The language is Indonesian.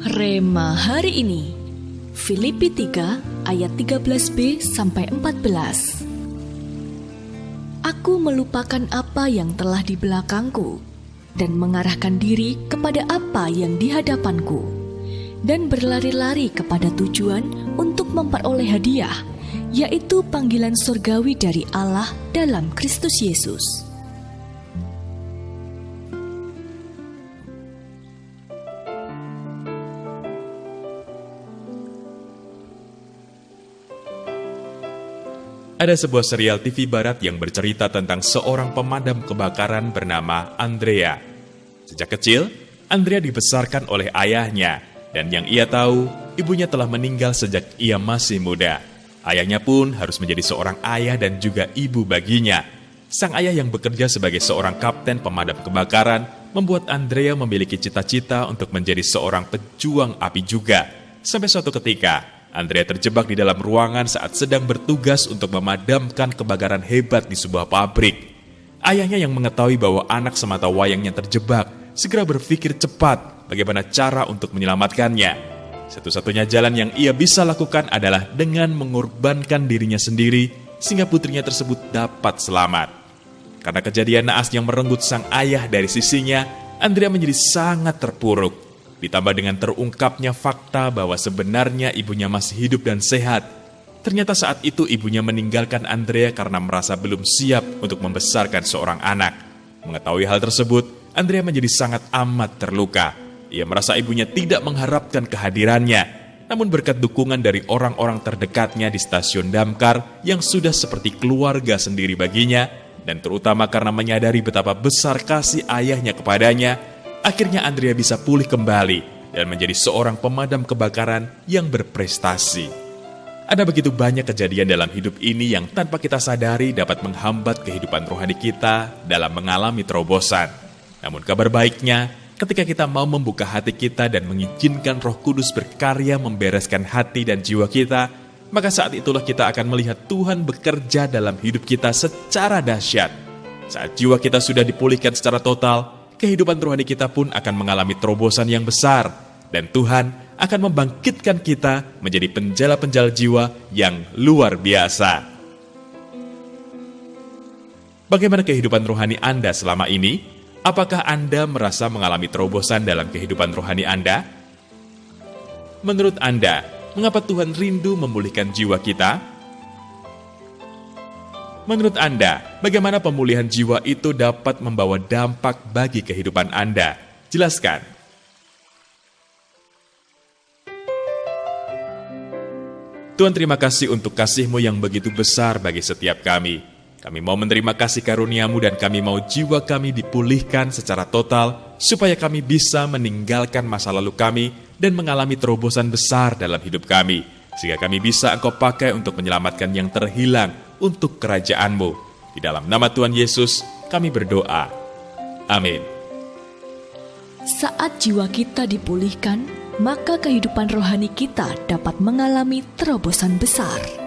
Rema hari ini, Filipi 3 ayat 13b sampai 14. Aku melupakan apa yang telah di belakangku dan mengarahkan diri kepada apa yang di hadapanku, dan berlari-lari kepada tujuan untuk memperoleh hadiah, yaitu panggilan surgawi dari Allah dalam Kristus Yesus. Ada sebuah serial TV barat yang bercerita tentang seorang pemadam kebakaran bernama Andrea. Sejak kecil, Andrea dibesarkan oleh ayahnya, dan yang ia tahu, ibunya telah meninggal sejak ia masih muda. Ayahnya pun harus menjadi seorang ayah dan juga ibu baginya. Sang ayah yang bekerja sebagai seorang kapten pemadam kebakaran membuat Andrea memiliki cita-cita untuk menjadi seorang pejuang api juga. Sampai suatu ketika, Andrea terjebak di dalam ruangan saat sedang bertugas untuk memadamkan kebakaran hebat di sebuah pabrik. Ayahnya yang mengetahui bahwa anak semata wayangnya terjebak, segera berpikir cepat bagaimana cara untuk menyelamatkannya. Satu-satunya jalan yang ia bisa lakukan adalah dengan mengorbankan dirinya sendiri sehingga putrinya tersebut dapat selamat. Karena kejadian naas yang merenggut sang ayah dari sisinya, Andrea menjadi sangat terpuruk. Ditambah dengan terungkapnya fakta bahwa sebenarnya ibunya masih hidup dan sehat. Ternyata saat itu ibunya meninggalkan Andrea karena merasa belum siap untuk membesarkan seorang anak. Mengetahui hal tersebut, Andrea menjadi sangat amat terluka. Ia merasa ibunya tidak mengharapkan kehadirannya. Namun berkat dukungan dari orang-orang terdekatnya di stasiun damkar yang sudah seperti keluarga sendiri baginya, dan terutama karena menyadari betapa besar kasih ayahnya kepadanya, akhirnya Andrea bisa pulih kembali dan menjadi seorang pemadam kebakaran yang berprestasi. Ada begitu banyak kejadian dalam hidup ini yang tanpa kita sadari dapat menghambat kehidupan rohani kita dalam mengalami terobosan. Namun kabar baiknya, ketika kita mau membuka hati kita dan mengizinkan Roh Kudus berkarya membereskan hati dan jiwa kita, maka saat itulah kita akan melihat Tuhan bekerja dalam hidup kita secara dahsyat. Saat jiwa kita sudah dipulihkan secara total, kehidupan rohani kita pun akan mengalami terobosan yang besar, dan Tuhan akan membangkitkan kita menjadi penjala-penjala jiwa yang luar biasa. Bagaimana kehidupan rohani Anda selama ini? Apakah Anda merasa mengalami terobosan dalam kehidupan rohani Anda? Menurut Anda, mengapa Tuhan rindu memulihkan jiwa kita? Menurut Anda, bagaimana pemulihan jiwa itu dapat membawa dampak bagi kehidupan Anda? Jelaskan. Tuhan, terima kasih untuk kasih-Mu yang begitu besar bagi setiap kami. Kami mau menerima kasih karunia-Mu dan kami mau jiwa kami dipulihkan secara total supaya kami bisa meninggalkan masa lalu kami dan mengalami terobosan besar dalam hidup kami, sehingga kami bisa Engkau pakai untuk menyelamatkan yang terhilang untuk kerajaan-Mu. Di dalam nama Tuhan Yesus, kami berdoa. Amin. Saat jiwa kita dipulihkan, maka kehidupan rohani kita dapat mengalami terobosan besar.